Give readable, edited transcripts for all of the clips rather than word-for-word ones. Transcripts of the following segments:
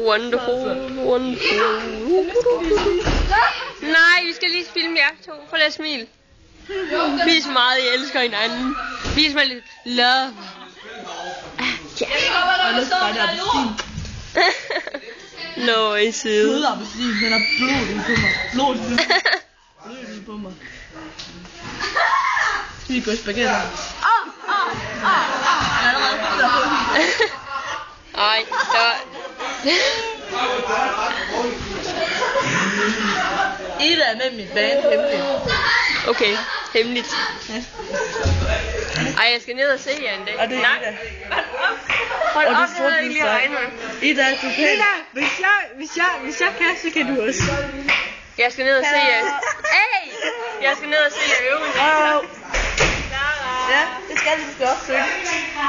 Wonderful, wonderful. Nej, vi skal lige filme jer to. Prøv lige at smile. Vis meget, I elsker hinanden. Vis mig lidt love. Ja. Nå, I sidder. Blodapelsin, den har blod på mig. Vi går i spaghetti. Ej, der... Ida er med mit band, hemmeligt. Okay, hemmeligt. Ej, jeg skal ned og se jer en dag. Og det er Ida. Hold op, det det havde jeg ikke lige regnet med. Ida, du kan. Ida, hvis jeg kan, så kan du også. Jeg skal ned og se jer. Hey! Jeg skal ned og se jer øve. Ja, det skal du opsøge.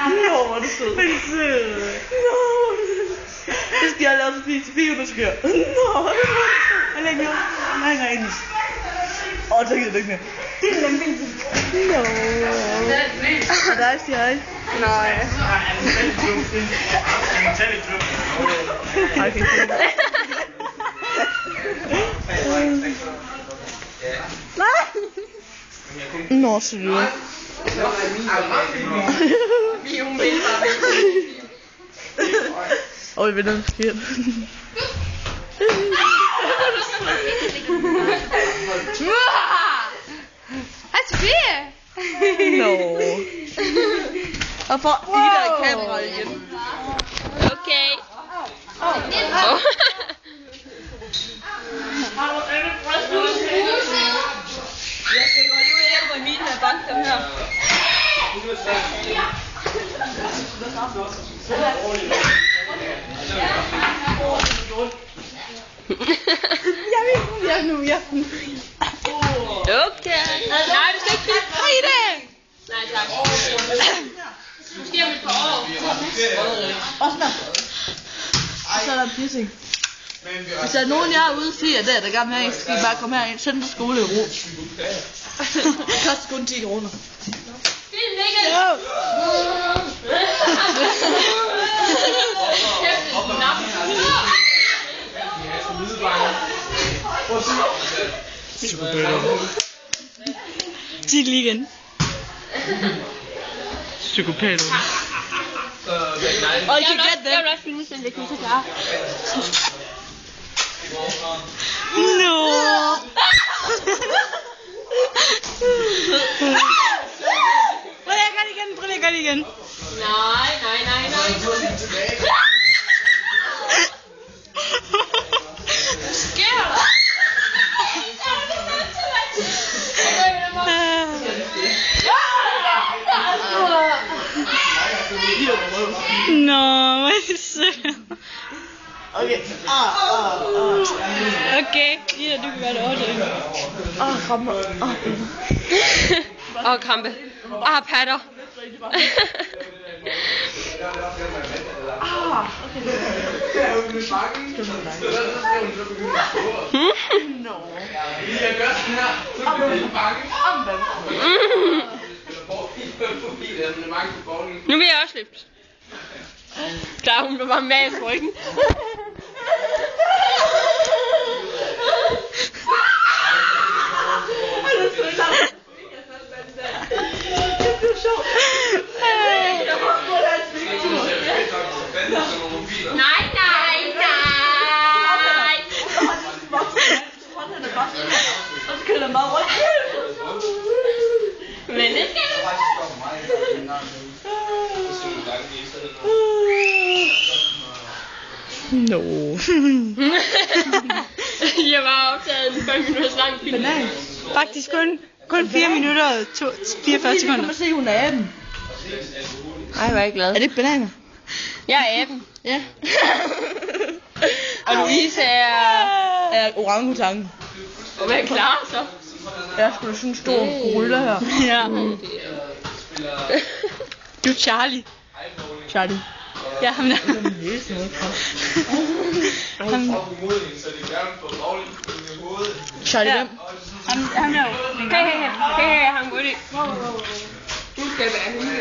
Nå, hvor er du sød. Men sød. Det skal jeg lave til Pio, der sker. Nå, jeg lægger jo. Nej, nej, ind. Så gider du ikke mere. Nå. Og dig siger hej. Nej. Okay. Nå, seriøst. Vi er jo med. Og vi vender den forkert. Hej, Sofie! Nå. Og for Ida i kameraet igen. Okay. Jeg skal gå lige ud og hjælpe Emil med at banke dem her. Okay. Nej, du skal ikke blive Frida. Nej, tak. Måske om et par år. Osman. Så er der piercing. Hvis der er nogen jeg er ude og siger, der gerne vil have, så skal I bare komme herind. Send på skole i ro. Det koster kun 10 kroner. Film ikke. Sig lige igen. Psykopater. Og I kan gætte det. Jeg vil også filme sådan lidt, så klar. Nå. Prøv lige at gøre det igen. Nej. Sker der? Nå, hvad er det sødt. Okay. Okay, Ida, du kan gøre det ordentligt. Krampe. Krampe. Patter. Nå. Nu vil jeg også løfte. Der hun blev bare med i ryggen. Nej. Og så kører der meget rundt. Men det skal Nå. Jeg var optaget en 5 minutters lang film. Banan. Faktisk kun 4 minutter og 44 sekunder. Kan man se, hun er aben? Ej, hvor er jeg glad. Er det ikke bananer? Jeg er aben. Ja. Og Louise er... Er orangutangen. Hvad er klar så? Jeg skulle da sådan en stor gorilla her. Ja. Du er Charlie. Charlie. Ja, ham der. Charlie hvem? Ham der jo. Hey, han går det. Du skal være hende.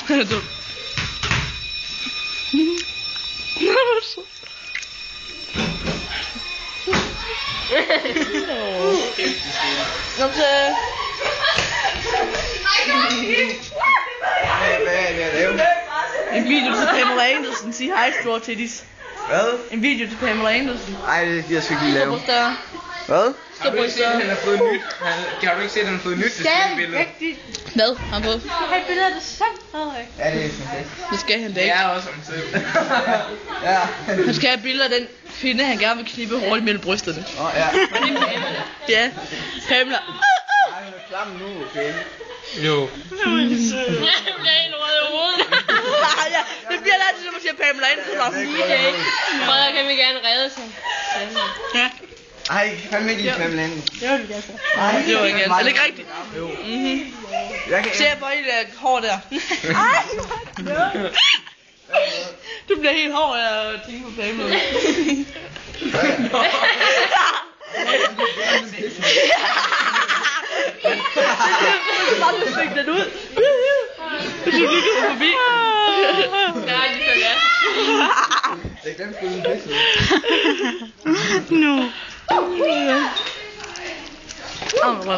Det er dumt. Nå, så... En video til Pamela Andersen. Sig hej, store titties. Hvad? En video til Pamela Andersen. Ej, det gider jeg sgu ikke lige lave. Bryster. Hvad? Store bryster. Han har fået nyt. Har du ikke set, at han har fået nyt til billede? Hvad? Har han fået? Har et billede af det selv, Frederik? Ja, det er fantastisk. Det skal han da Det ikke. er også om selv. Ja. Han skal have billeder af den kvinde, han gerne vil knippe hurtigt mellem brysterne. Ja. Ja. Pamela. Ej, hun er klam nu, okay? Jo. Jeg bliver helt rød i hovedet. Ja, det bliver altid, når man siger Pamela Andersen. Okay. Frederik kan vi gerne redde sig. Ja. Ej, fandme ikke lige Pamela Andersen. Det var det gerne. Nej, det var ikke gerne. Er det ikke rigtigt? Jo. Mhm. Jeg kan Se bare i det hår der. Ej, du bliver helt hård af at tænke på Pamela. Bare du fik den ud. Du lige kommer forbi. Nej, det gør jeg. Jeg glemte sgu den pisse. Nu. Åh, hvor